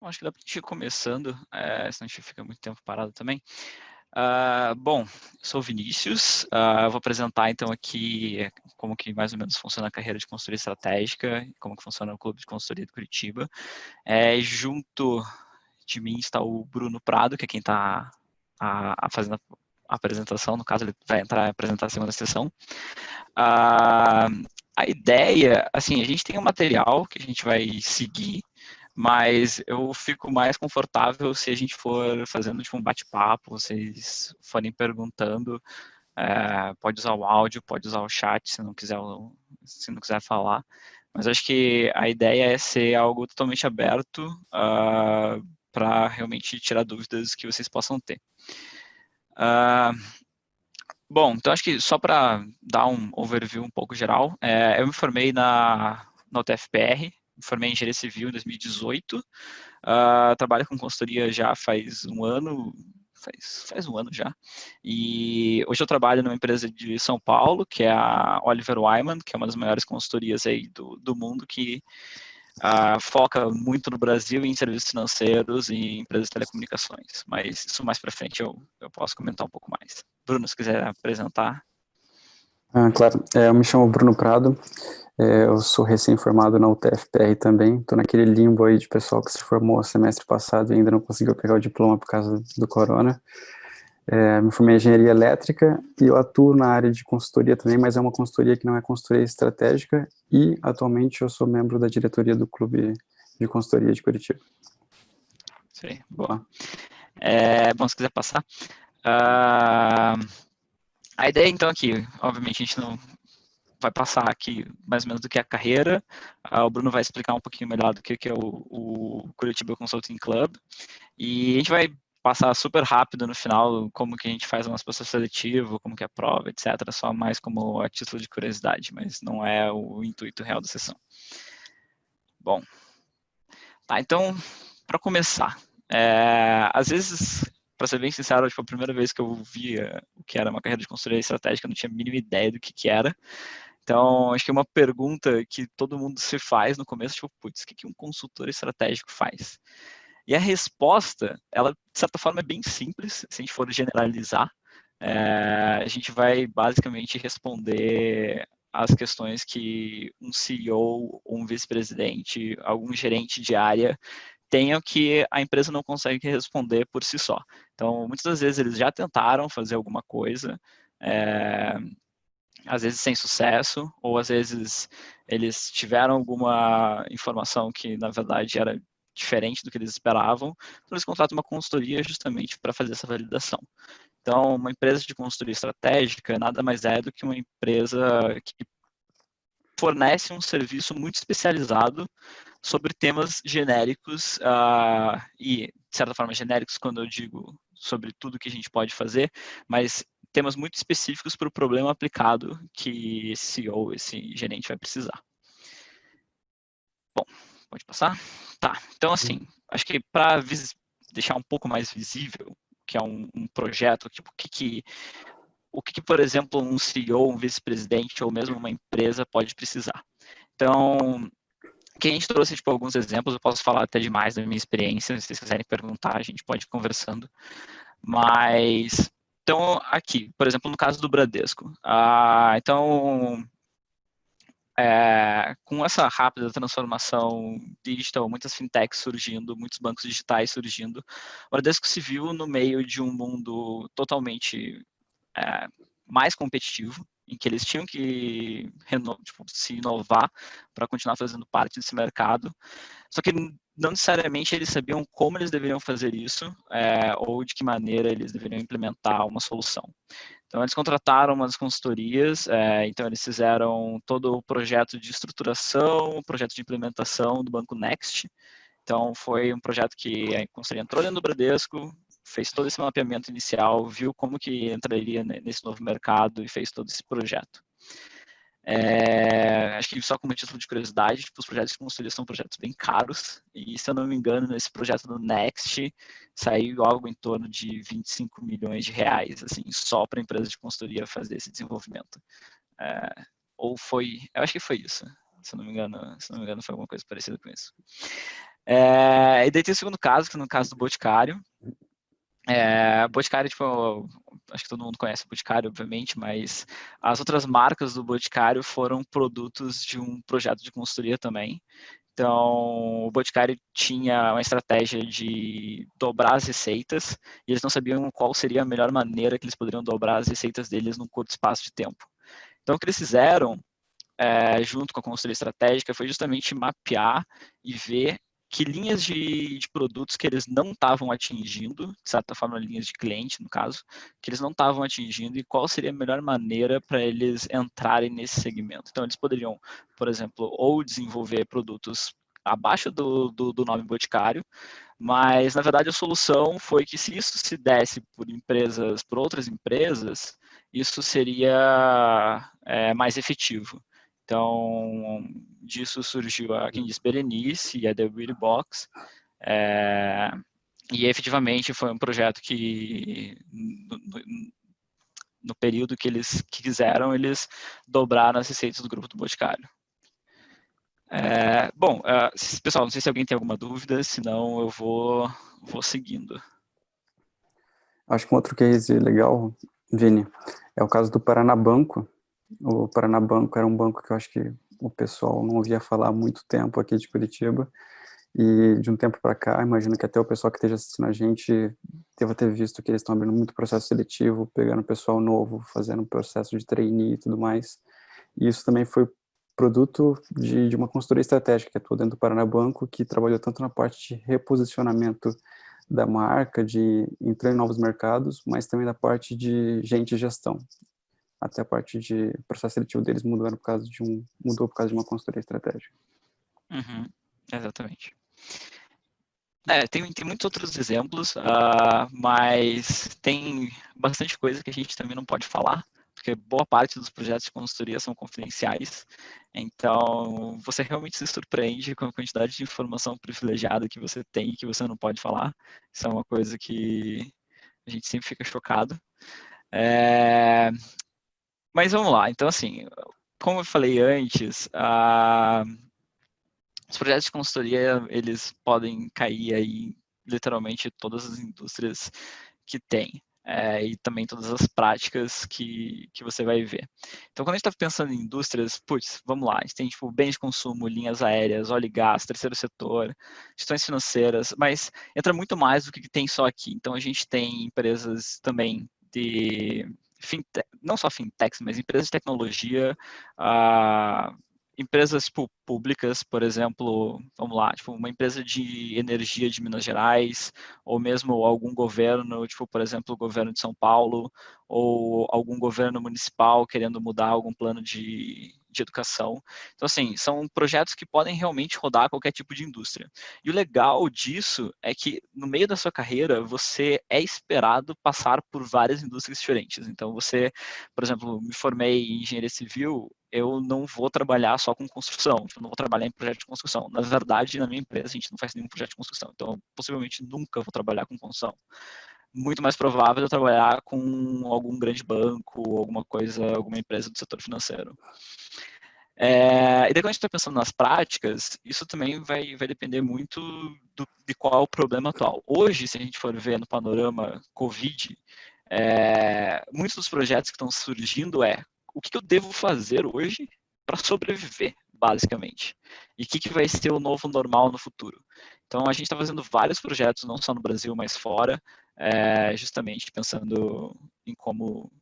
Bom, acho que dá para a gente ir começando, senão a gente fica muito tempo parado também. Bom, eu sou o Vinícius, eu vou apresentar então aqui como que mais ou menos funciona a carreira de consultoria estratégica, como que funciona o Clube de Consultoria de Curitiba. Junto de mim está o Bruno Prado, que é quem está fazendo a apresentação, no caso ele vai entrar e apresentar a segunda sessão. A ideia, assim, a gente tem um material que a gente vai seguir, mas eu fico mais confortável se a gente for fazendo tipo um bate-papo, vocês forem perguntando, pode usar o áudio, pode usar o chat se não quiser falar, mas acho que a ideia é ser algo totalmente aberto para realmente tirar dúvidas que vocês possam ter. Bom, então acho que só para dar um overview um pouco geral, eu me formei na UTFPR, me formei em engenharia civil em 2018, trabalho com consultoria já faz um ano, faz um ano já, e hoje eu trabalho numa empresa de São Paulo, que é a Oliver Wyman, que é uma das maiores consultorias aí do mundo, que foca muito no Brasil em serviços financeiros e empresas de telecomunicações, mas isso mais para frente eu posso comentar um pouco mais. Bruno, se quiser apresentar. Claro, eu me chamo Bruno Prado, eu sou recém-formado na UTFPR também, estou naquele limbo aí de pessoal que se formou semestre passado e ainda não conseguiu pegar o diploma por causa do corona. Me formei em engenharia elétrica e eu atuo na área de consultoria também, mas é uma consultoria que não é consultoria estratégica e atualmente eu sou membro da diretoria do Clube de Consultoria de Curitiba. Sim, boa. Bom, se quiser passar. A ideia então aqui, obviamente a gente não vai passar aqui mais ou menos do que é a carreira, o Bruno vai explicar um pouquinho melhor do que é o Curitiba Consulting Club, e a gente vai passar super rápido no final como que a gente faz o nosso processo seletivo, como que é a prova, etc. Só mais como a título de curiosidade, mas não é o intuito real da sessão. Bom, tá, então, para começar, às vezes, para ser bem sincero, tipo, a primeira vez que eu via o que era uma carreira de consultoria estratégica, eu não tinha a mínima ideia do que era. Então, acho que é uma pergunta que todo mundo se faz no começo, tipo, putz, o que um consultor estratégico faz? E a resposta, ela, de certa forma, é bem simples, se a gente for generalizar. A gente vai basicamente responder as questões que um CEO, um vice-presidente, algum gerente de área tenham que a empresa não consegue responder por si só. Então, muitas das vezes eles já tentaram fazer alguma coisa, às vezes sem sucesso, ou às vezes eles tiveram alguma informação que na verdade era diferente do que eles esperavam, então eles contratam uma consultoria justamente para fazer essa validação. Então, uma empresa de consultoria estratégica nada mais é do que uma empresa que fornece um serviço muito especializado sobre temas genéricos, e, de certa forma, genéricos quando eu digo sobre tudo que a gente pode fazer, mas temas muito específicos para o problema aplicado que esse CEO, esse gerente vai precisar. Bom, pode passar? Tá, então assim, acho que para deixar um pouco mais visível, que é um projeto, tipo, o que, por exemplo, um CEO, um vice-presidente ou mesmo uma empresa pode precisar. Então, que a gente trouxe tipo, alguns exemplos, eu posso falar até demais da minha experiência, se vocês quiserem perguntar, a gente pode ir conversando. Mas, então, aqui, por exemplo, no caso do Bradesco. Então, com essa rápida transformação digital, muitas fintechs surgindo, muitos bancos digitais surgindo, o Bradesco se viu no meio de um mundo totalmente mais competitivo, em que eles tinham que tipo, se inovar para continuar fazendo parte desse mercado. Só que não necessariamente eles sabiam como eles deveriam fazer isso, ou de que maneira eles deveriam implementar uma solução. Então, eles contrataram umas consultorias, então eles fizeram todo o projeto de estruturação, o projeto de implementação do Banco Next. Então, foi um projeto que a consultoria entrou dentro do Bradesco, fez todo esse mapeamento inicial, viu como que entraria nesse novo mercado e fez todo esse projeto. Acho que só como título de curiosidade, tipo, os projetos de consultoria são projetos bem caros, e se eu não me engano, nesse projeto do Next, saiu algo em torno de 25 milhões de reais, assim, só para a empresa de consultoria fazer esse desenvolvimento. Ou foi, eu acho que foi isso, se eu não me engano foi alguma coisa parecida com isso. E daí tem o segundo caso, que é no caso do Boticário. Boticário, tipo, acho que todo mundo conhece o Boticário, obviamente, mas as outras marcas do Boticário foram produtos de um projeto de consultoria também. Então, o Boticário tinha uma estratégia de dobrar as receitas, e eles não sabiam qual seria a melhor maneira que eles poderiam dobrar as receitas deles num curto espaço de tempo. Então, o que eles fizeram, junto com a consultoria estratégica, foi justamente mapear e ver que linhas de produtos que eles não estavam atingindo, de certa forma, linhas de cliente, no caso, que eles não estavam atingindo e qual seria a melhor maneira para eles entrarem nesse segmento. Então, eles poderiam, por exemplo, ou desenvolver produtos abaixo do nome Boticário, mas, na verdade, a solução foi que se isso se desse por outras empresas, isso seria mais efetivo. Então, disso surgiu a Candice Berenice e a The Beauty Box, e efetivamente foi um projeto que, no período que eles quiseram, eles dobraram as receitas do grupo do Boticário. Pessoal, não sei se alguém tem alguma dúvida, senão eu vou seguindo. Acho que um outro case legal, Vini, é o caso do Paranabanco. O Paranabanco era um banco que eu acho que o pessoal não ouvia falar há muito tempo aqui de Curitiba, e de um tempo para cá, imagino que até o pessoal que esteja assistindo a gente deva ter visto que eles estão abrindo muito processo seletivo, pegando pessoal novo, fazendo processo de trainee e tudo mais. E isso também foi produto de uma consultoria estratégica que atuou dentro do Paranabanco, que trabalhou tanto na parte de reposicionamento da marca, de entrar em novos mercados, mas também da parte de gente e gestão. Até a parte de processo seletivo deles mudou por causa de uma consultoria estratégica. Uhum, exatamente. Tem muitos outros exemplos, mas tem bastante coisa que a gente também não pode falar, porque boa parte dos projetos de consultoria são confidenciais. Então, você realmente se surpreende com a quantidade de informação privilegiada que você tem e que você não pode falar. Isso é uma coisa que a gente sempre fica chocado. Mas vamos lá. Então, assim, como eu falei antes, os projetos de consultoria, eles podem cair aí literalmente todas as indústrias que tem. E também todas as práticas que você vai ver. Então, quando a gente está pensando em indústrias, vamos lá, a gente tem tipo, bens de consumo, linhas aéreas, óleo e gás, terceiro setor, gestões financeiras, mas entra muito mais do que tem só aqui. Então, a gente tem empresas também de fintech, não só fintechs, mas empresas de tecnologia, empresas tipo, públicas, por exemplo, vamos lá, tipo, uma empresa de energia de Minas Gerais, ou mesmo algum governo, tipo, por exemplo, o governo de São Paulo, ou algum governo municipal querendo mudar algum plano de educação. Então, assim, são projetos que podem realmente rodar qualquer tipo de indústria. E o legal disso é que, no meio da sua carreira, você é esperado passar por várias indústrias diferentes. Então, você, por exemplo, me formei em engenharia civil, eu não vou trabalhar só com construção, eu não vou trabalhar em projeto de construção. Na verdade, na minha empresa, a gente não faz nenhum projeto de construção, então possivelmente nunca vou trabalhar com construção. Muito mais provável eu trabalhar com algum grande banco, alguma coisa, alguma empresa do setor financeiro. E daí quando a gente está pensando nas práticas, isso também vai depender muito de qual é o problema atual. Hoje, se a gente for ver no panorama Covid, muitos dos projetos que estão surgindo o que eu devo fazer hoje para sobreviver, basicamente. E o que vai ser o novo normal no futuro. Então, a gente está fazendo vários projetos, não só no Brasil, mas fora, justamente pensando em como,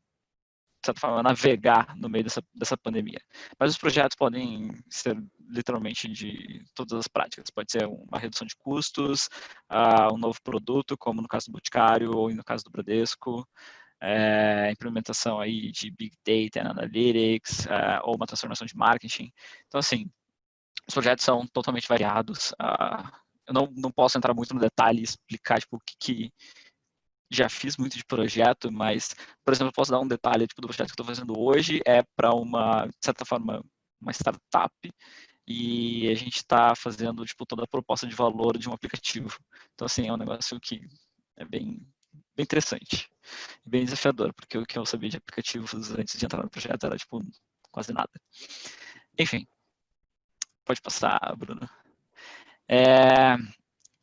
de certa forma, navegar no meio dessa pandemia. Mas os projetos podem ser literalmente de todas as práticas. Pode ser uma redução de custos, um novo produto, como no caso do Boticário ou no caso do Bradesco, implementação aí de Big Data Analytics, ou uma transformação de marketing. Então, assim, os projetos são totalmente variados. Eu não posso entrar muito no detalhe e explicar tipo, o que já fiz muito de projeto, mas, por exemplo, eu posso dar um detalhe tipo, do projeto que eu estou fazendo hoje, para uma, de certa forma, uma startup, e a gente está fazendo tipo, toda a proposta de valor de um aplicativo. Então, assim, é um negócio que é bem interessante, bem desafiador, porque o que eu sabia de aplicativos antes de entrar no projeto era, tipo, quase nada. Enfim, pode passar, Bruno.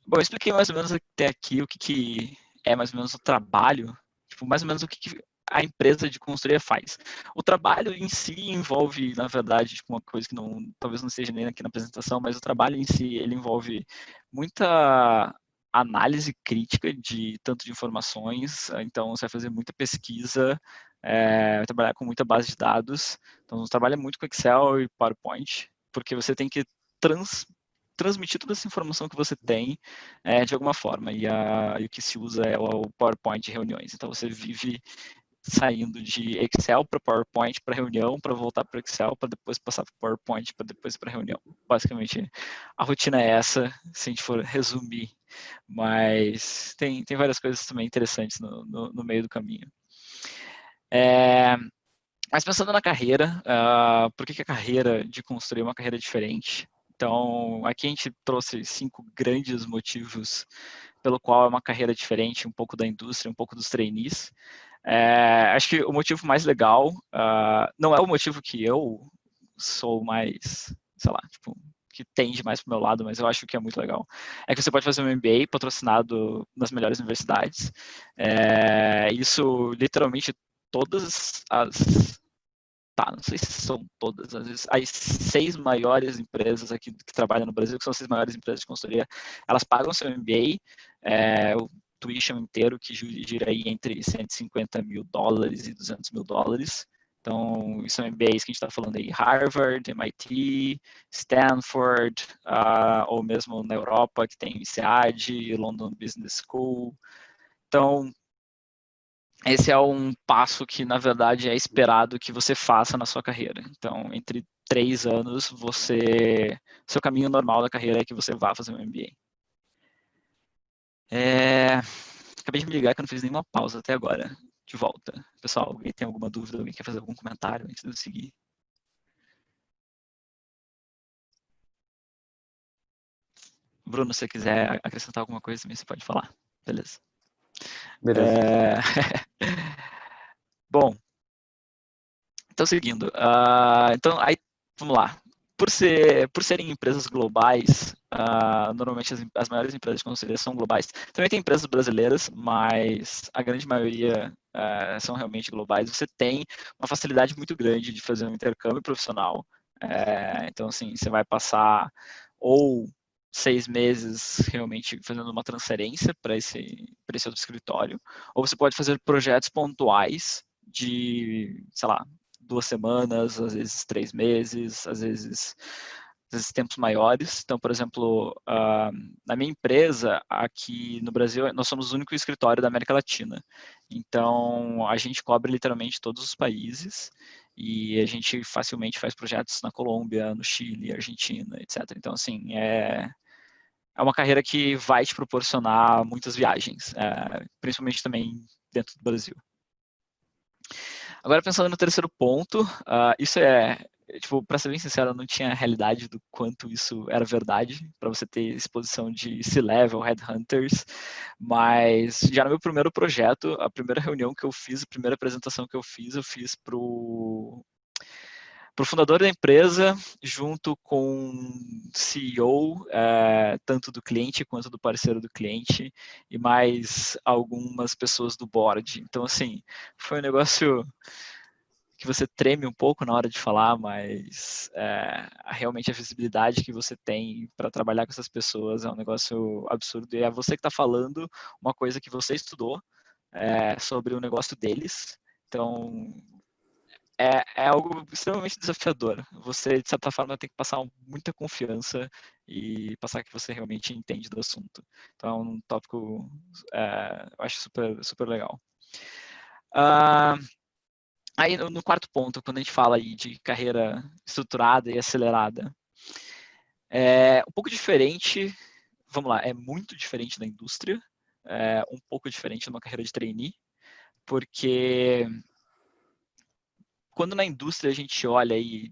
Bom, eu expliquei mais ou menos até aqui o que é mais ou menos o trabalho, tipo, mais ou menos o que a empresa de consultoria faz. O trabalho em si envolve, na verdade, tipo, uma coisa que não, talvez não esteja nem aqui na apresentação, mas o trabalho em si, ele envolve muita análise crítica de tanto de informações, então você vai fazer muita pesquisa, vai trabalhar com muita base de dados, então você trabalha muito com Excel e PowerPoint, porque você tem que transmitir toda essa informação que você tem de alguma forma. E o que se usa é o PowerPoint de reuniões. Então você vive saindo de Excel para PowerPoint para reunião, para voltar para Excel, para depois passar para PowerPoint, para depois para reunião. Basicamente, a rotina é essa, se a gente for resumir. Mas tem várias coisas também interessantes no meio do caminho. Mas pensando na carreira, por que a carreira de consultoria é uma carreira diferente? Então, aqui a gente trouxe 5 grandes motivos pelo qual é uma carreira diferente, um pouco da indústria, um pouco dos trainees. Acho que o motivo mais legal, não é o motivo que eu sou mais, sei lá, tipo, que tende mais para o meu lado, mas eu acho que é muito legal. É que você pode fazer um MBA patrocinado nas melhores universidades. Isso, literalmente, todas as não sei se são todas, as 6 maiores empresas aqui que trabalham no Brasil, que são as 6 maiores empresas de consultoria, elas pagam seu MBA, o tuition inteiro, que gira aí entre 150 mil dólares e 200 mil dólares. Então, são MBAs que a gente está falando aí, Harvard, MIT, Stanford, ou mesmo na Europa, que tem INSEAD, London Business School. Então, esse é um passo que, na verdade, é esperado que você faça na sua carreira. Então, entre 3 anos, seu caminho normal da carreira é que você vá fazer um MBA. Acabei de me ligar que eu não fiz nenhuma pausa até agora. De volta. Pessoal, alguém tem alguma dúvida? Alguém quer fazer algum comentário antes de eu seguir? Bruno, se você quiser acrescentar alguma coisa também, você pode falar. Beleza. Beleza. Bom, então seguindo. Então, aí, vamos lá. Por serem empresas globais, normalmente as maiores empresas de consultoria são globais. Também tem empresas brasileiras, mas a grande maioria são realmente globais. Você tem uma facilidade muito grande de fazer um intercâmbio profissional. Então, assim, você vai passar ou 6 meses realmente fazendo uma transferência para esse outro escritório, ou você pode fazer projetos pontuais de, sei lá, 2 semanas, às vezes 3 meses, às vezes tempos maiores. Então, por exemplo, na minha empresa, aqui no Brasil, nós somos o único escritório da América Latina. Então, a gente cobre literalmente todos os países e a gente facilmente faz projetos na Colômbia, no Chile, Argentina, etc. Então, assim, é uma carreira que vai te proporcionar muitas viagens, principalmente também dentro do Brasil. Agora, pensando no terceiro ponto, isso tipo, para ser bem sincero, eu não tinha realidade do quanto isso era verdade, para você ter exposição de C-Level, Headhunters, mas já no meu primeiro projeto, a primeira reunião que eu fiz, a primeira apresentação que eu fiz para o fundador da empresa, junto com o CEO, tanto do cliente quanto do parceiro do cliente, e mais algumas pessoas do board. Então, assim, foi um negócio que você treme um pouco na hora de falar, mas realmente a visibilidade que você tem para trabalhar com essas pessoas é um negócio absurdo. E é você que está falando uma coisa que você estudou sobre o negócio deles. Então, é algo extremamente desafiador. Você, de certa forma, tem que passar muita confiança e passar que você realmente entende do assunto. Então, é um tópico, eu acho super, super legal. Aí, no quarto ponto, quando a gente fala aí de carreira estruturada e acelerada, é um pouco diferente, vamos lá, é muito diferente da indústria, um pouco diferente de uma carreira de trainee, porque quando na indústria a gente olha aí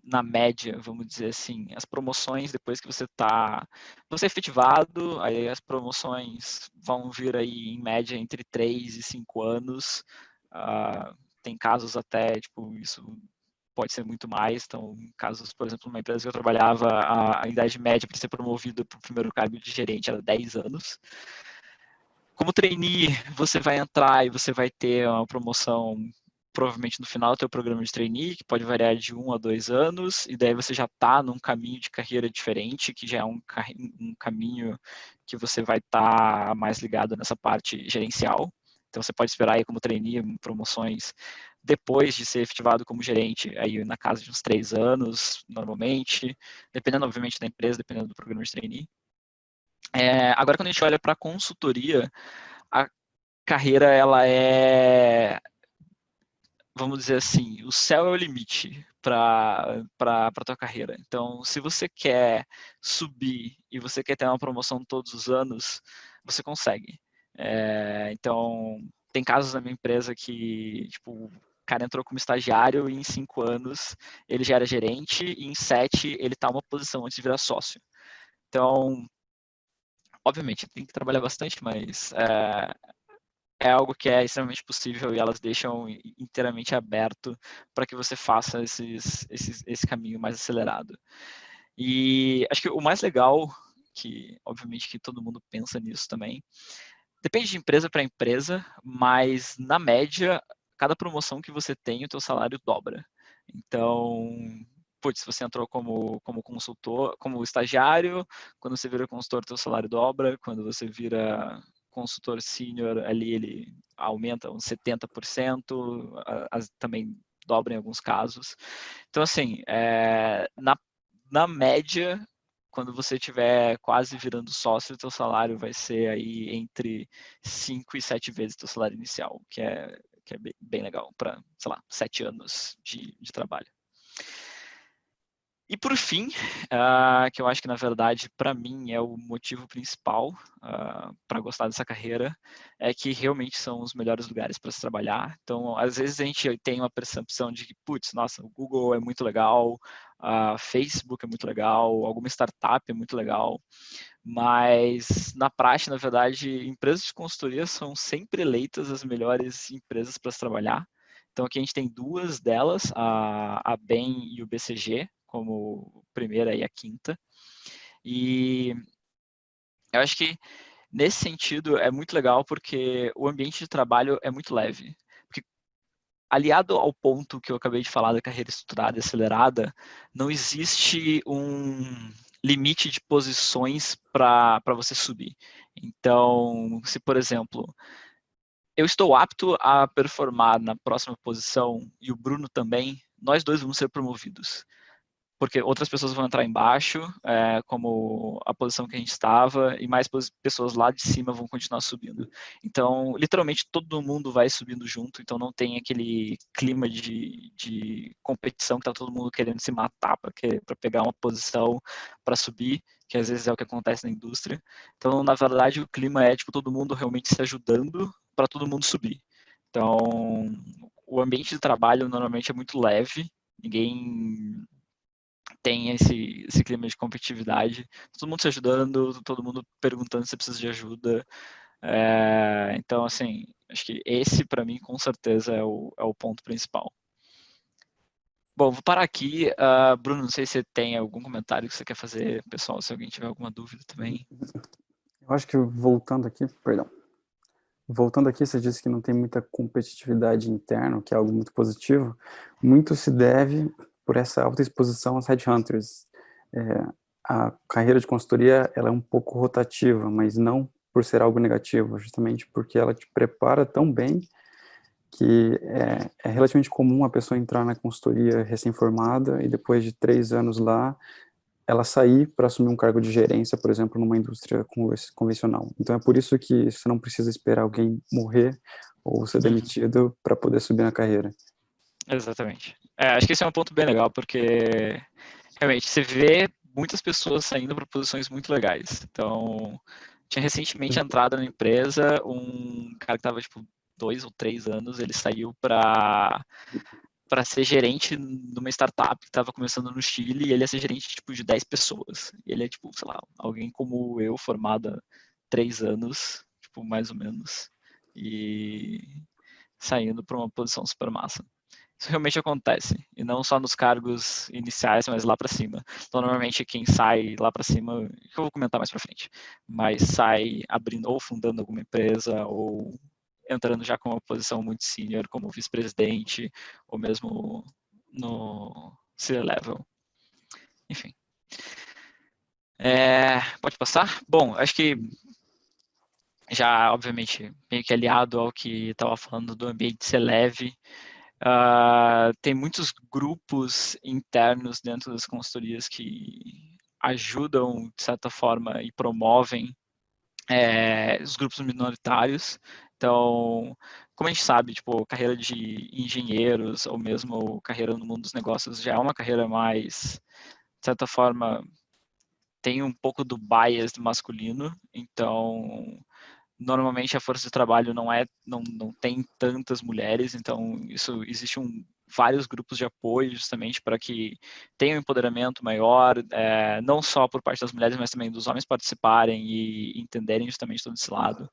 na média, vamos dizer assim, as promoções depois que você é efetivado, aí as promoções vão vir aí em média entre 3 e 5 anos. Tem casos até, tipo, isso pode ser muito mais. Então, em casos, por exemplo, numa empresa que eu trabalhava, a idade média para ser promovido para o primeiro cargo de gerente era 10 anos. Como trainee, você vai entrar e você vai ter uma promoção provavelmente no final do teu programa de trainee, que pode variar de 1 a 2 anos, e daí você já está num caminho de carreira diferente, que já é um caminho que você vai estar mais ligado nessa parte gerencial. Então, você pode esperar aí como trainee promoções depois de ser efetivado como gerente, aí na casa de uns 3 anos, normalmente, dependendo, obviamente, da empresa, dependendo do programa de trainee. Agora, quando a gente olha para a consultoria, a carreira, ela é, vamos dizer assim, o céu é o limite para a tua carreira. Então, se você quer subir e você quer ter uma promoção todos os anos, você consegue. Então, tem casos na minha empresa que, tipo, o cara entrou como estagiário e em 5 anos ele já era gerente e em 7 ele está uma posição antes de virar sócio. Então, obviamente, tem que trabalhar bastante, mas é algo que é extremamente possível e elas deixam inteiramente aberto para que você faça esse caminho mais acelerado. E acho que o mais legal, que obviamente que todo mundo pensa nisso também, depende de empresa para empresa, mas na média, cada promoção que você tem, o teu salário dobra. Então, putz, se você entrou como consultor, como estagiário, quando você vira consultor, teu salário dobra, quando você vira consultor sênior, ali ele aumenta uns 70%, também dobra em alguns casos. Então, assim, na média, quando você estiver quase virando sócio, teu salário vai ser aí entre 5 e 7 vezes teu salário inicial, que é bem legal para, sei lá, 7 anos de trabalho. E por fim, que eu acho que na verdade para mim é o motivo principal para gostar dessa carreira, é que realmente são os melhores lugares para se trabalhar. Então, às vezes a gente tem uma percepção de que, putz, nossa, o Google é muito legal, Facebook é muito legal, alguma startup é muito legal, mas na prática, na verdade, empresas de consultoria são sempre eleitas as melhores empresas para se trabalhar. Então aqui a gente tem duas delas, a BEM e o BCG, como primeira e a quinta. E eu acho que nesse sentido é muito legal porque o ambiente de trabalho é muito leve. Porque aliado ao ponto que eu acabei de falar da carreira estruturada e acelerada, não existe um limite de posições para você subir. Então, se por exemplo, eu estou apto a performar na próxima posição e o Bruno também, nós dois vamos ser promovidos. Porque outras pessoas vão entrar embaixo, como a posição que a gente estava, e mais pessoas lá de cima vão continuar subindo. Então, literalmente, todo mundo vai subindo junto, então não tem aquele clima de competição que está todo mundo querendo se matar para pegar uma posição para subir, que às vezes é o que acontece na indústria. Então, na verdade, o clima é tipo, todo mundo realmente se ajudando para todo mundo subir. Então, o ambiente de trabalho normalmente é muito leve, ninguém tem esse clima de competitividade, todo mundo se ajudando, todo mundo perguntando se precisa de ajuda. Então, assim, acho que esse, para mim, com certeza é o ponto principal. Bom, vou parar aqui. Bruno, não sei se você tem algum comentário que você quer fazer, pessoal, se alguém tiver alguma dúvida também. Eu acho que voltando aqui, você disse que não tem muita competitividade interna, que é algo muito positivo. Muito se deve por essa alta exposição aos headhunters. A carreira de consultoria ela é um pouco rotativa, mas não por ser algo negativo, justamente porque ela te prepara tão bem que é relativamente comum a pessoa entrar na consultoria recém-formada e depois de 3 anos lá, ela sair para assumir um cargo de gerência, por exemplo, numa indústria convencional. Então é por isso que você não precisa esperar alguém morrer ou ser demitido para poder subir na carreira. Exatamente. Acho que esse é um ponto bem legal, porque realmente você vê muitas pessoas saindo para posições muito legais. Então, tinha recentemente entrado na empresa um cara que estava tipo 2 ou 3 anos, ele saiu para ser gerente numa startup que estava começando no Chile, e ele ia ser gerente tipo de 10 pessoas. E ele é tipo, sei lá, alguém como eu, formado há 3 anos, tipo, mais ou menos, e saindo para uma posição super massa. isso realmente acontece, e não só nos cargos iniciais, mas lá para cima. Então, normalmente, quem sai lá para cima, que eu vou comentar mais para frente, mas sai abrindo ou fundando alguma empresa, ou entrando já com uma posição muito senior, como vice-presidente, ou mesmo no C-level. Enfim. Pode passar? Bom, acho que já, obviamente, meio que aliado ao que estava falando do ambiente ser leve, tem muitos grupos internos dentro das consultorias que ajudam, de certa forma, e promovem os grupos minoritários. Então, como a gente sabe, tipo, carreira de engenheiros ou mesmo carreira no mundo dos negócios já é uma carreira mais, de certa forma, tem um pouco do bias masculino. Então, normalmente a força de trabalho não tem tantas mulheres, então isso existe vários grupos de apoio justamente para que tenha um empoderamento maior, não só por parte das mulheres, mas também dos homens participarem e entenderem justamente todo esse lado.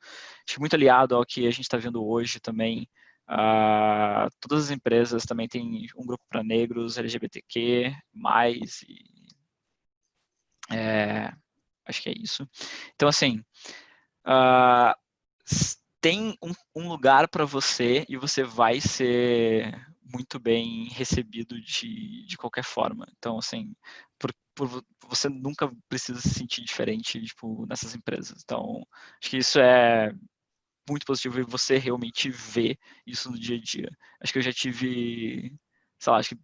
Acho muito aliado ao que a gente está vendo hoje também. Todas as empresas também têm um grupo para negros, LGBTQ+, acho que é isso. Então, assim, uh, tem um lugar para você e você vai ser muito bem recebido de qualquer forma. Então, assim, você nunca precisa se sentir diferente, tipo, nessas empresas. Então, acho que isso é muito positivo e você realmente vê isso no dia a dia. Acho que eu já tive, sei lá, acho que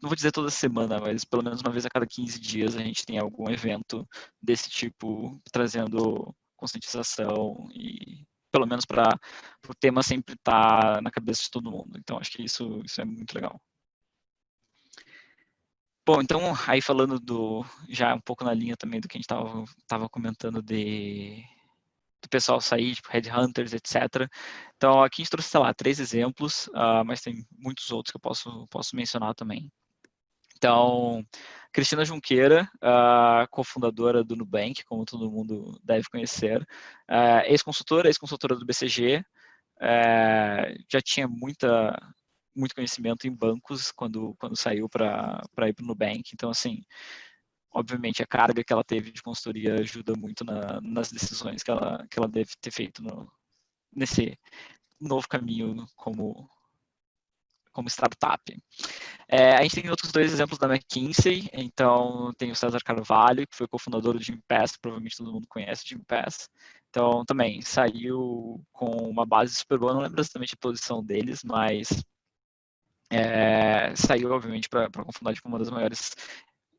não vou dizer toda semana, mas pelo menos uma vez a cada 15 dias a gente tem algum evento desse tipo, trazendo conscientização e pelo menos para o tema sempre estar na cabeça de todo mundo. Então acho que isso é muito legal. Bom, então aí falando já um pouco na linha também do que a gente estava comentando do pessoal sair, tipo headhunters, etc. Então aqui a gente trouxe, sei lá, 3 exemplos, mas tem muitos outros que eu posso mencionar também. Então, Cristina Junqueira, cofundadora do Nubank, como todo mundo deve conhecer, ex-consultora do BCG, já tinha muito conhecimento em bancos quando saiu para ir para o Nubank. Então, assim, obviamente a carga que ela teve de consultoria ajuda muito nas decisões que ela deve ter feito nesse novo caminho como startup. A gente tem outros 2 exemplos da McKinsey. Então, tem o César Carvalho, que foi cofundador do Gympass, provavelmente todo mundo conhece o Gympass. Então, também saiu com uma base super boa, não lembro exatamente a posição deles, mas saiu, obviamente, para cofundar tipo, uma das maiores,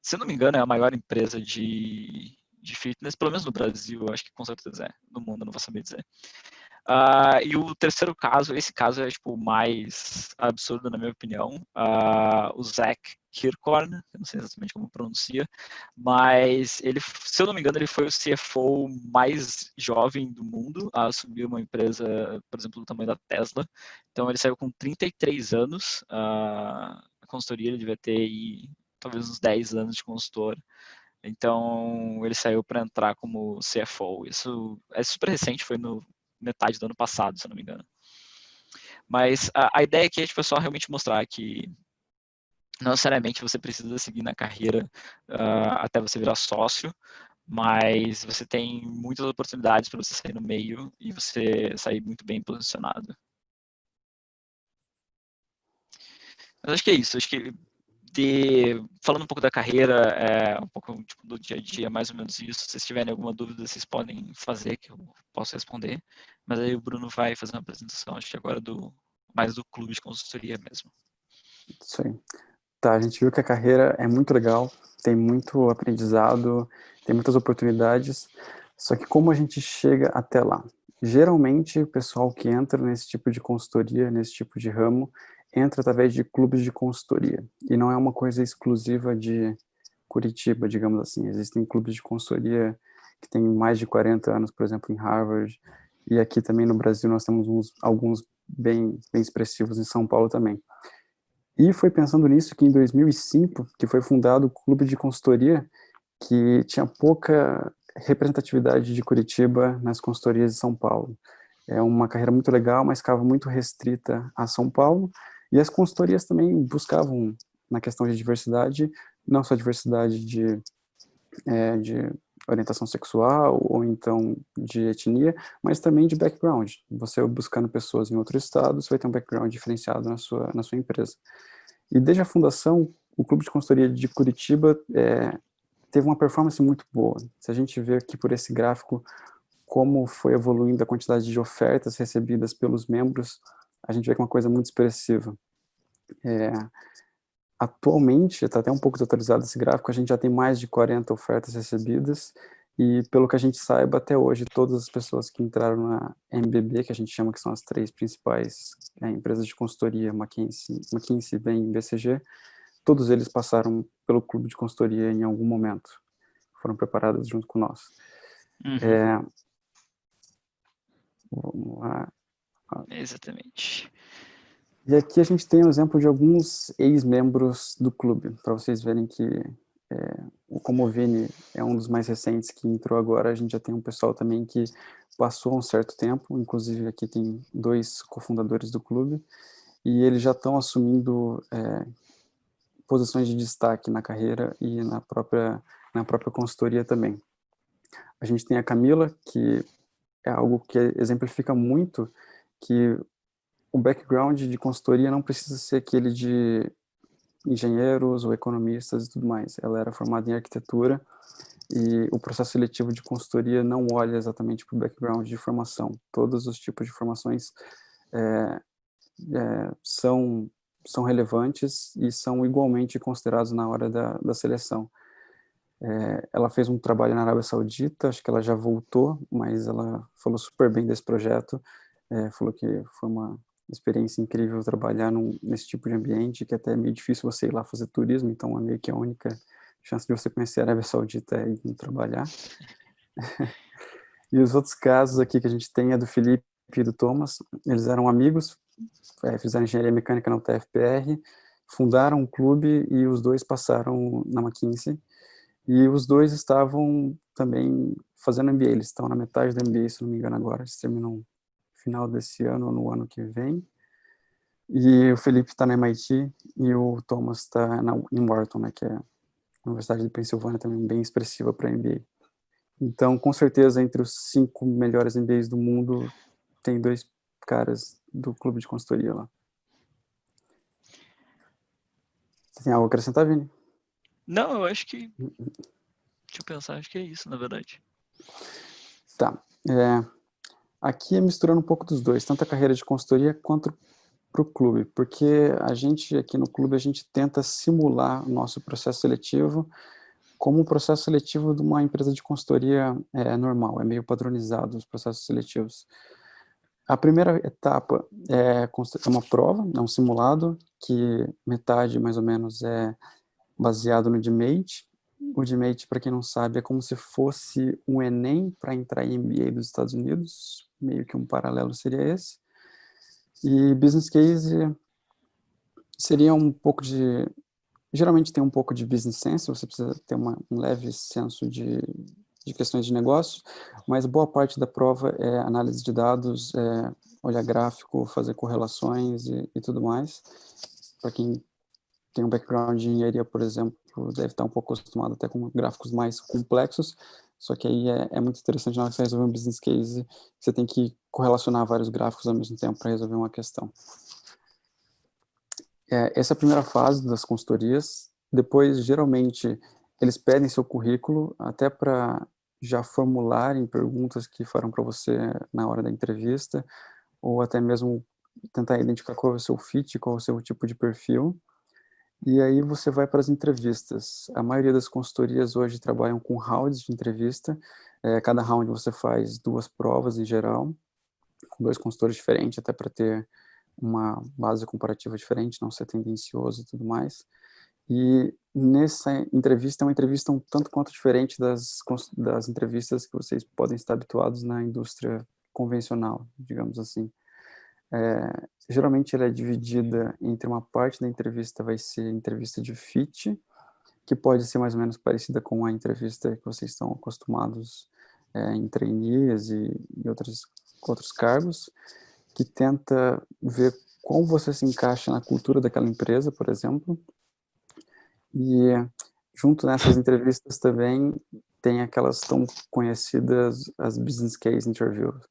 se eu não me engano, é a maior empresa de fitness, pelo menos no Brasil, acho que com certeza é, no mundo, não vou saber dizer. E o terceiro caso, esse caso é tipo mais absurdo na minha opinião, o Zach Kirkhorn, eu não sei exatamente como pronuncia, mas ele, se eu não me engano, ele foi o CFO mais jovem do mundo a assumir uma empresa, por exemplo, do tamanho da Tesla. Então ele saiu com 33 anos, a consultoria ele devia ter aí, talvez uns 10 anos de consultor. Então ele saiu para entrar como CFO. Isso é super recente, foi no metade do ano passado, se eu não me engano. Mas a ideia aqui é tipo, só realmente mostrar que não necessariamente você precisa seguir na carreira até você virar sócio, mas você tem muitas oportunidades para você sair no meio e você sair muito bem posicionado. Mas acho que é isso. Acho que falando um pouco da carreira, um pouco tipo, do dia a dia, mais ou menos isso. Se vocês tiverem alguma dúvida, vocês podem fazer, que eu posso responder. Mas aí o Bruno vai fazer uma apresentação, acho que agora mais do clube de consultoria mesmo. Isso aí. Tá, a gente viu que a carreira é muito legal, tem muito aprendizado, tem muitas oportunidades, só que como a gente chega até lá? Geralmente, o pessoal que entra nesse tipo de consultoria, nesse tipo de ramo, entra através de clubes de consultoria. E não é uma coisa exclusiva de Curitiba, digamos assim. Existem clubes de consultoria que têm mais de 40 anos, por exemplo, em Harvard. E aqui também no Brasil nós temos alguns bem expressivos em São Paulo também. E foi pensando nisso que em 2005, que foi fundado o Clube de Consultoria, que tinha pouca representatividade de Curitiba nas consultorias de São Paulo. É uma carreira muito legal, mas ficava muito restrita a São Paulo, E as consultorias também buscavam, na questão de diversidade, não só diversidade de orientação sexual ou então de etnia, mas também de background. Você buscando pessoas em outro estado, você vai ter um background diferenciado na sua empresa. E desde a fundação, o Clube de Consultoria de Curitiba teve uma performance muito boa. Se a gente vê aqui por esse gráfico como foi evoluindo a quantidade de ofertas recebidas pelos membros, a gente vê que é uma coisa muito expressiva. Atualmente, está até um pouco desatualizado esse gráfico, a gente já tem mais de 40 ofertas recebidas, e pelo que a gente saiba, até hoje, todas as pessoas que entraram na MBB, que a gente chama que são as 3 principais empresas de consultoria, McKinsey, Bain e BCG, todos eles passaram pelo clube de consultoria em algum momento, foram preparados junto com nós. Uhum. Vamos lá. Exatamente. E aqui a gente tem um exemplo de alguns ex-membros do clube, para vocês verem que o Comovini é um dos mais recentes que entrou agora. A gente já tem um pessoal também que passou um certo tempo, inclusive aqui tem 2 cofundadores do clube, e eles já estão assumindo posições de destaque na carreira e na própria consultoria também. A gente tem a Camila, que é algo que exemplifica muito que o background de consultoria não precisa ser aquele de engenheiros ou economistas e tudo mais. Ela era formada em arquitetura e o processo seletivo de consultoria não olha exatamente para o background de formação. Todos os tipos de formações são relevantes e são igualmente considerados na hora da seleção. Ela fez um trabalho na Arábia Saudita, acho que ela já voltou, mas ela falou super bem desse projeto, falou que foi uma experiência incrível trabalhar nesse tipo de ambiente, que até é meio difícil você ir lá fazer turismo, então é meio que a única chance de você conhecer a Arábia Saudita é ir trabalhar. E os outros casos aqui que a gente tem é do Felipe e do Thomas, eles eram amigos, fizeram engenharia mecânica na UTFPR, fundaram um clube e os dois passaram na McKinsey, e os dois estavam também fazendo MBA, eles estão na metade do MBA, se não me engano agora, eles terminam no final desse ano ou no ano que vem. E o Felipe está na MIT e o Thomas está em Wharton, né, que é a Universidade de Pensilvânia, também bem expressiva para MBA. Então, com certeza, entre os 5 melhores MBAs do mundo, tem 2 caras do clube de consultoria lá. Você tem algo a acrescentar, Vini? Não, eu acho que... Deixa eu pensar, acho que é isso, na verdade. Tá. Aqui é misturando um pouco dos dois, tanto a carreira de consultoria quanto para o clube, porque a gente, aqui no clube, a gente tenta simular o nosso processo seletivo como um processo seletivo de uma empresa de consultoria normal, é meio padronizado os processos seletivos. A primeira etapa é uma prova, é um simulado, que metade, mais ou menos, é baseado no DMATE. O DMATE, para quem não sabe, é como se fosse um Enem para entrar em MBA dos Estados Unidos, meio que um paralelo seria esse. E Business Case seria um pouco de... Geralmente tem um pouco de business sense, você precisa ter um leve senso de questões de negócio, mas boa parte da prova é análise de dados, olhar gráfico, fazer correlações e tudo mais. Para quem tem um background de engenharia, por exemplo, deve estar um pouco acostumado até com gráficos mais complexos, só que aí é muito interessante na hora que você resolver um business case, você tem que correlacionar vários gráficos ao mesmo tempo para resolver uma questão. Essa é a primeira fase das consultorias. Depois, geralmente, eles pedem seu currículo até para já formularem perguntas que farão para você na hora da entrevista, ou até mesmo tentar identificar qual é o seu fit, qual é o seu tipo de perfil. E aí você vai para as entrevistas. A maioria das consultorias hoje trabalham com rounds de entrevista. Cada round você faz 2 provas em geral, com 2 consultores diferentes, até para ter uma base comparativa diferente, não ser tendencioso e tudo mais. E nessa entrevista é uma entrevista um tanto quanto diferente das entrevistas que vocês podem estar habituados na indústria convencional, digamos assim. Geralmente ela é dividida entre uma parte da entrevista vai ser entrevista de fit, que pode ser mais ou menos parecida com a entrevista que vocês estão acostumados em trainees e outros cargos, que tenta ver como você se encaixa na cultura daquela empresa, por exemplo. E junto nessas entrevistas também tem aquelas tão conhecidas, as business case interviews.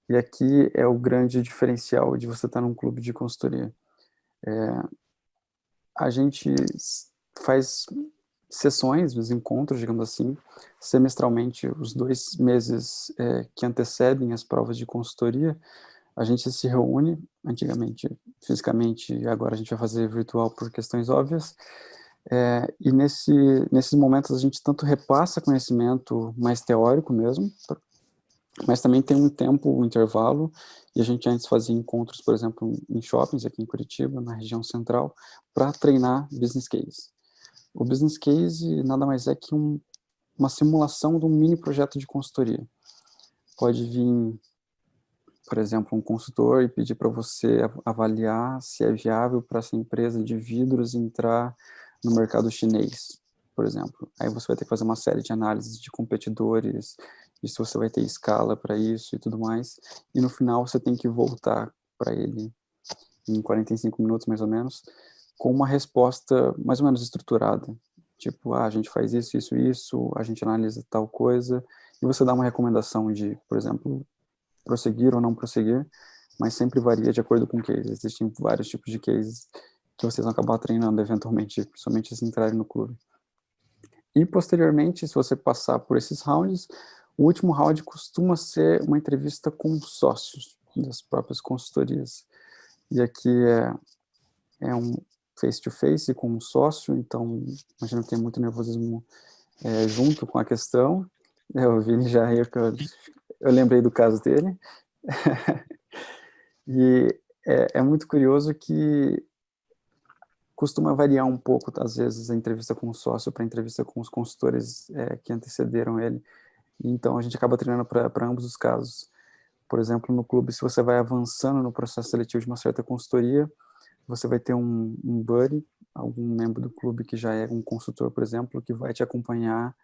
E aqui é o grande diferencial de você estar num clube de consultoria. A gente faz sessões, os encontros, digamos assim, semestralmente, os 2 meses que antecedem as provas de consultoria, a gente se reúne, antigamente fisicamente, agora a gente vai fazer virtual por questões óbvias, e nesses momentos a gente tanto repassa conhecimento mais teórico mesmo, mas também tem um tempo, um intervalo, e a gente antes fazia encontros, por exemplo, em shoppings aqui em Curitiba, na região central, para treinar business case. O business case nada mais é que uma simulação de um mini projeto de consultoria. Pode vir, por exemplo, um consultor e pedir para você avaliar se é viável para essa empresa de vidros entrar no mercado chinês, por exemplo. Aí você vai ter que fazer uma série de análises de competidores, e se você vai ter escala para isso e tudo mais. E no final você tem que voltar para ele em 45 minutos, mais ou menos, com uma resposta mais ou menos estruturada. Tipo, a gente faz isso, isso, isso, a gente analisa tal coisa, e você dá uma recomendação de, por exemplo, prosseguir ou não prosseguir, mas sempre varia de acordo com o case. Existem vários tipos de cases que vocês vão acabar treinando eventualmente, principalmente se entrarem no clube. E posteriormente, se você passar por esses rounds, o último round costuma ser uma entrevista com sócios das próprias consultorias. E aqui é um face-to-face com um sócio, então imagino que tem muito nervosismo junto com a questão. O Vini já riu que eu lembrei do caso dele. E é muito curioso que costuma variar um pouco, às vezes, a entrevista com o sócio para a entrevista com os consultores que antecederam ele. E, então, a gente acaba treinando para ambos os casos. Por exemplo, no clube, se você vai avançando no processo seletivo de uma certa consultoria, você vai ter um buddy, algum membro do clube que já é um consultor, por exemplo, que vai te acompanhar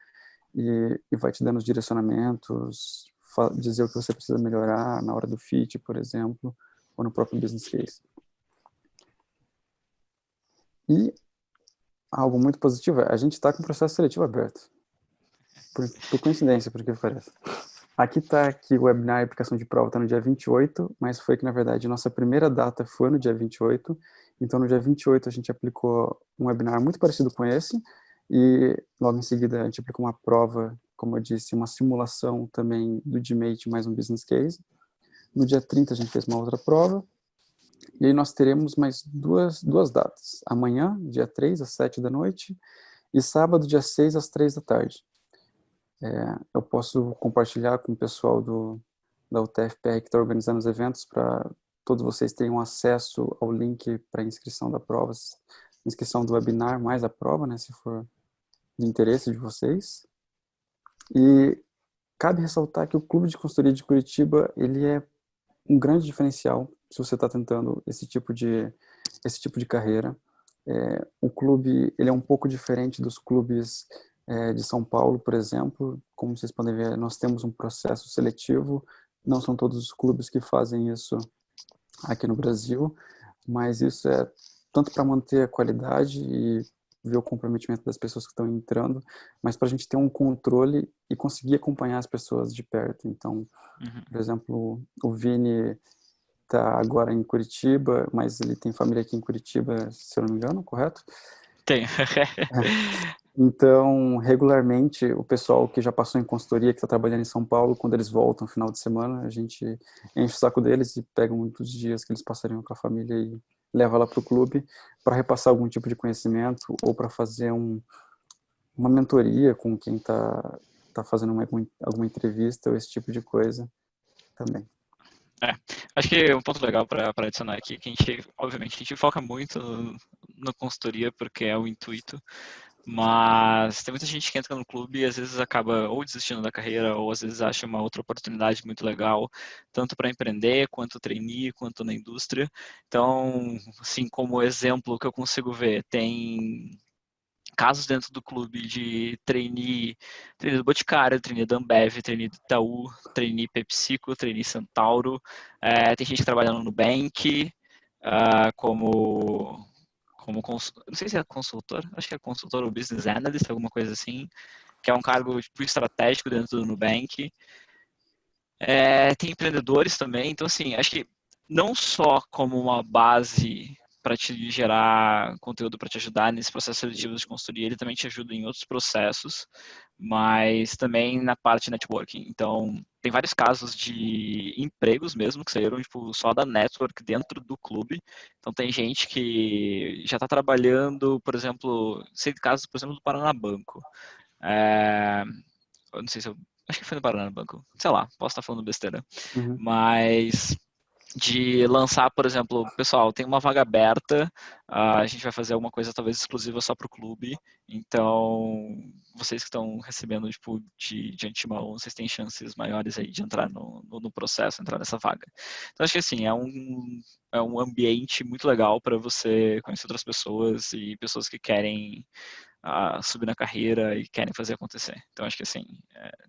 e vai te dando os direcionamentos, dizer o que você precisa melhorar na hora do fit, por exemplo, ou no próprio business case. E algo muito positivo a gente está com o processo seletivo aberto. Por coincidência, por que parece. Aqui está que o webinar e aplicação de prova está no dia 28, mas foi que, na verdade, nossa primeira data foi no dia 28. Então, no dia 28, a gente aplicou um webinar muito parecido com esse, e logo em seguida a gente aplicou uma prova, como eu disse, uma simulação também do DMate mais um business case. No dia 30, a gente fez uma outra prova, e aí nós teremos mais duas datas. Amanhã, dia 3, às 7 da noite, e sábado, dia 6, às 3 da tarde. Eu posso compartilhar com o pessoal da UTFPR que está organizando os eventos para todos vocês tenham acesso ao link para inscrição da prova, inscrição do webinar mais a prova, né, se for de interesse de vocês. E cabe ressaltar que o Clube de Consultoria de Curitiba, ele é um grande diferencial se você está tentando esse tipo de carreira. O clube, ele é um pouco diferente dos clubes de São Paulo, por exemplo. Como vocês podem ver, nós temos um processo seletivo. Não são todos os clubes que fazem isso aqui no Brasil, mas isso é tanto para manter a qualidade e ver o comprometimento das pessoas que estão entrando, mas para a gente ter um controle e conseguir acompanhar as pessoas de perto. Então, por exemplo, o Vini está agora em Curitiba, mas ele tem família aqui em Curitiba, se eu não me engano, correto? Tem. Então, regularmente, o pessoal que já passou em consultoria, que está trabalhando em São Paulo, quando eles voltam no final de semana, a gente enche o saco deles e pega muitos dias que eles passariam com a família e leva lá para o clube para repassar algum tipo de conhecimento ou para fazer uma mentoria com quem tá fazendo alguma entrevista ou esse tipo de coisa também. Acho que um ponto legal para adicionar aqui é que a gente, obviamente, a gente foca muito no consultoria porque é o intuito, mas tem muita gente que entra no clube e às vezes acaba ou desistindo da carreira ou às vezes acha uma outra oportunidade muito legal, tanto para empreender, quanto trainee, quanto na indústria. Então, assim, como exemplo que eu consigo ver, tem casos dentro do clube de trainee do Boticário, trainee da Ambev, trainee do Itaú, trainee PepsiCo, trainee Centauro, tem gente trabalhando no Nubank, não sei se é consultor, acho que é consultor ou business analyst, alguma coisa assim, que é um cargo tipo, estratégico dentro do Nubank. Tem empreendedores também, então assim, acho que não só como uma base para te gerar conteúdo para te ajudar nesse processo seletivo de consultoria, ele também te ajuda em outros processos, mas também na parte de networking. Então, tem vários casos de empregos mesmo que saíram tipo, só da network dentro do clube. Então, tem gente que já está trabalhando, por exemplo, sei de casos, por exemplo, do Paranabanco. Eu não sei se eu. Acho que foi no Paranabanco. Sei lá, posso estar falando besteira. Uhum. Mas de lançar, por exemplo, pessoal, tem uma vaga aberta, a gente vai fazer alguma coisa talvez exclusiva só para o clube, então vocês que estão recebendo tipo, de antemão, vocês têm chances maiores aí de entrar no processo, entrar nessa vaga. Então acho que assim, é um ambiente muito legal para você conhecer outras pessoas e pessoas que querem subir na carreira e querem fazer acontecer. Então acho que assim,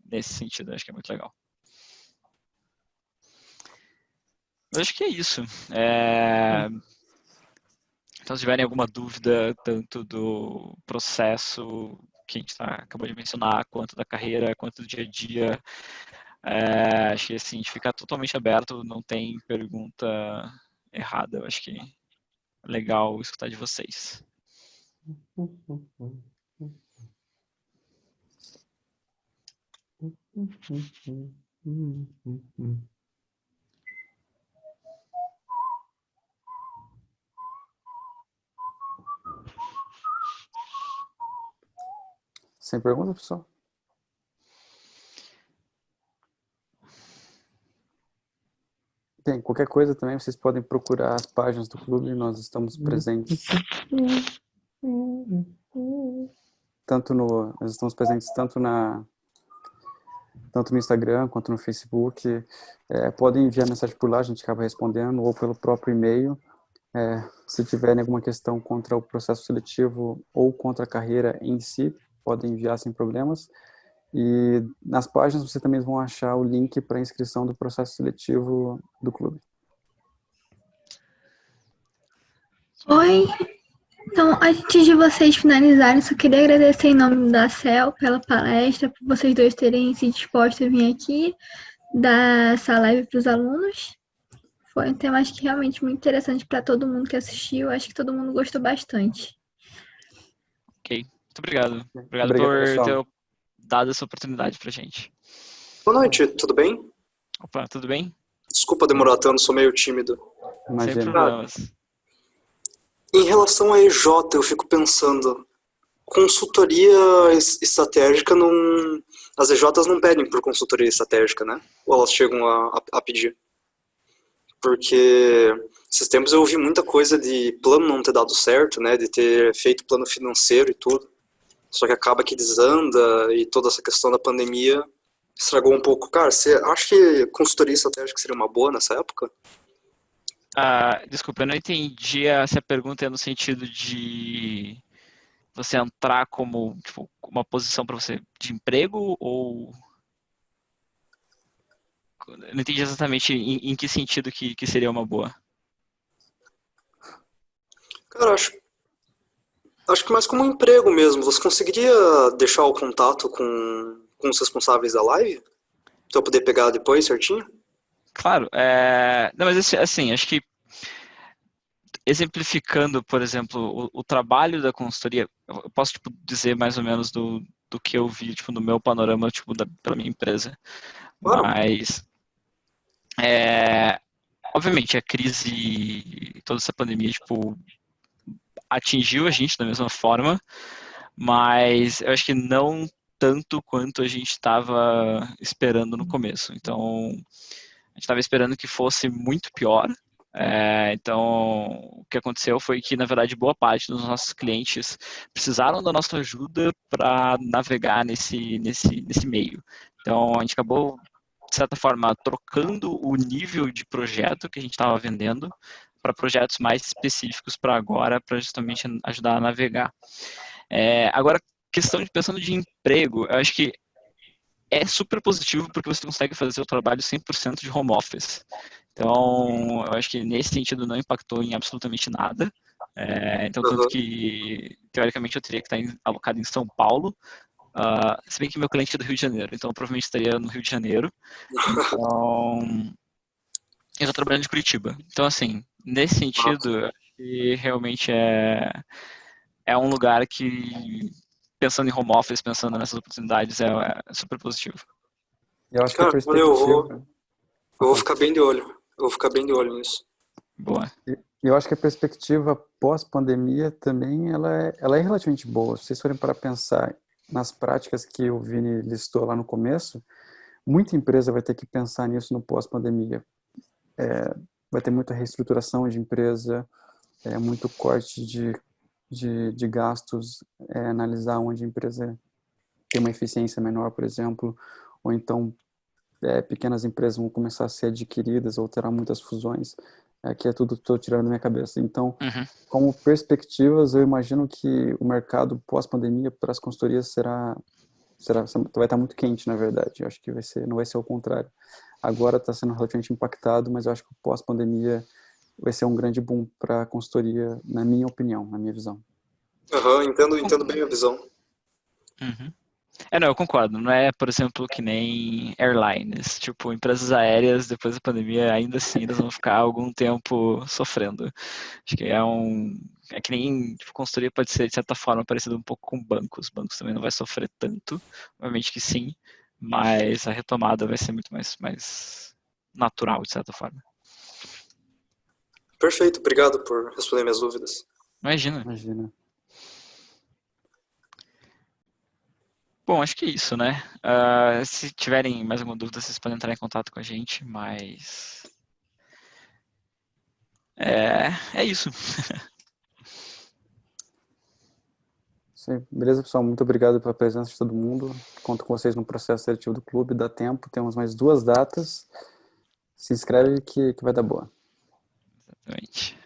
nesse sentido, acho que é muito legal. Eu acho que é isso. Então, se tiverem alguma dúvida, tanto do processo que a gente acabou de mencionar, quanto da carreira, quanto do dia a dia, acho que assim, a gente fica totalmente aberto, não tem pergunta errada. Eu acho que é legal escutar de vocês. Sem pergunta, pessoal? Bem, qualquer coisa também, vocês podem procurar as páginas do clube, nós estamos presentes. Nós estamos presentes tanto no Instagram quanto no Facebook. Podem enviar mensagem por lá, a gente acaba respondendo, ou pelo próprio e-mail. Se tiverem alguma questão contra o processo seletivo ou contra a carreira em si, podem enviar sem problemas. E nas páginas vocês também vão achar o link para a inscrição do processo seletivo do clube. Oi, então antes de vocês finalizarem, só queria agradecer em nome da CEL pela palestra, por vocês dois terem se disposto a vir aqui, dar essa live para os alunos. Foi um tema, acho que realmente muito interessante para todo mundo que assistiu, acho que todo mundo gostou bastante. Ok, muito obrigado. Obrigado Obrigado, por pessoal. ter dado essa oportunidade pra gente. Boa noite, tudo bem? Opa, tudo bem? Desculpa demorar tanto, sou meio tímido. Sem Imagina. problemas. Em relação à EJ, eu fico pensando, consultoria estratégica não... As EJs não pedem por consultoria estratégica, né? Ou elas chegam a pedir? Porque esses tempos eu ouvi muita coisa de plano não ter dado certo, né? De ter feito plano financeiro e tudo. Só que acaba que desanda e toda essa questão da pandemia estragou um pouco. Cara, você acha que consultoria estratégica seria uma boa nessa época? Desculpa, eu não entendi se a pergunta é no sentido de você entrar como tipo, uma posição para você de emprego ou... Eu não entendi exatamente em que sentido que seria uma boa. Cara, acho que mais como um emprego mesmo. Você conseguiria deixar o contato com os responsáveis da live? Pra eu poder pegar depois certinho? Claro, não, mas assim, acho que exemplificando, por exemplo, o trabalho da consultoria, eu posso tipo, dizer mais ou menos do que eu vi tipo, no meu panorama tipo, pela minha empresa. Claro. Mas, obviamente, a crise, toda essa pandemia, tipo, atingiu a gente da mesma forma, mas eu acho que não tanto quanto a gente estava esperando no começo. Então, a gente estava esperando que fosse muito pior. Então, o que aconteceu foi que, na verdade, boa parte dos nossos clientes precisaram da nossa ajuda para navegar nesse meio. Então, a gente acabou, de certa forma, trocando o nível de projeto que a gente estava vendendo para projetos mais específicos para agora, para justamente ajudar a navegar. Agora, pensando de emprego, eu acho que é super positivo porque você consegue fazer o trabalho 100% de home office. Então, eu acho que nesse sentido não impactou em absolutamente nada. Então, tanto que, teoricamente, eu teria que estar alocado em São Paulo, se bem que meu cliente é do Rio de Janeiro, então eu provavelmente estaria no Rio de Janeiro. Então, eu estou trabalhando de Curitiba. Então, assim, nesse sentido, eu acho que realmente é um lugar que, pensando em home office, pensando nessas oportunidades, é super positivo. Eu acho que a Cara, valeu, perspectiva... eu vou ficar bem de olho. Eu vou ficar bem de olho nisso. Boa. Eu acho que a perspectiva pós-pandemia também ela é relativamente boa. Se vocês forem para pensar nas práticas que o Vini listou lá no começo, muita empresa vai ter que pensar nisso no pós-pandemia. Vai ter muita reestruturação de empresa, muito corte de gastos, analisar onde a empresa tem uma eficiência menor, por exemplo, ou então pequenas empresas vão começar a ser adquiridas ou terá muitas fusões. Aqui é tudo estou tirando da minha cabeça. Então, como perspectivas, eu imagino que o mercado pós-pandemia para as consultorias vai estar muito quente, na verdade. Eu acho que não vai ser o contrário. Agora está sendo relativamente impactado, mas eu acho que o pós-pandemia vai ser um grande boom para a consultoria, na minha opinião, na minha visão. Entendo bem a visão. Não, eu concordo. Não é, por exemplo, que nem airlines. Tipo, empresas aéreas, depois da pandemia, ainda assim, eles vão ficar algum tempo sofrendo. Acho que é que nem, tipo, consultoria pode ser, de certa forma, parecido um pouco com bancos. Bancos também não vai sofrer tanto. Obviamente que sim, mas a retomada vai ser muito mais natural, de certa forma. Perfeito, obrigado por responder minhas dúvidas. Imagina. Bom, acho que é isso, né? Se tiverem mais alguma dúvida, vocês podem entrar em contato com a gente, mas... É isso. Sim. Beleza, pessoal? Muito obrigado pela presença de todo mundo. Conto com vocês no processo seletivo do clube. Dá tempo, temos mais 2 datas. Se inscreve que vai dar boa. Exatamente.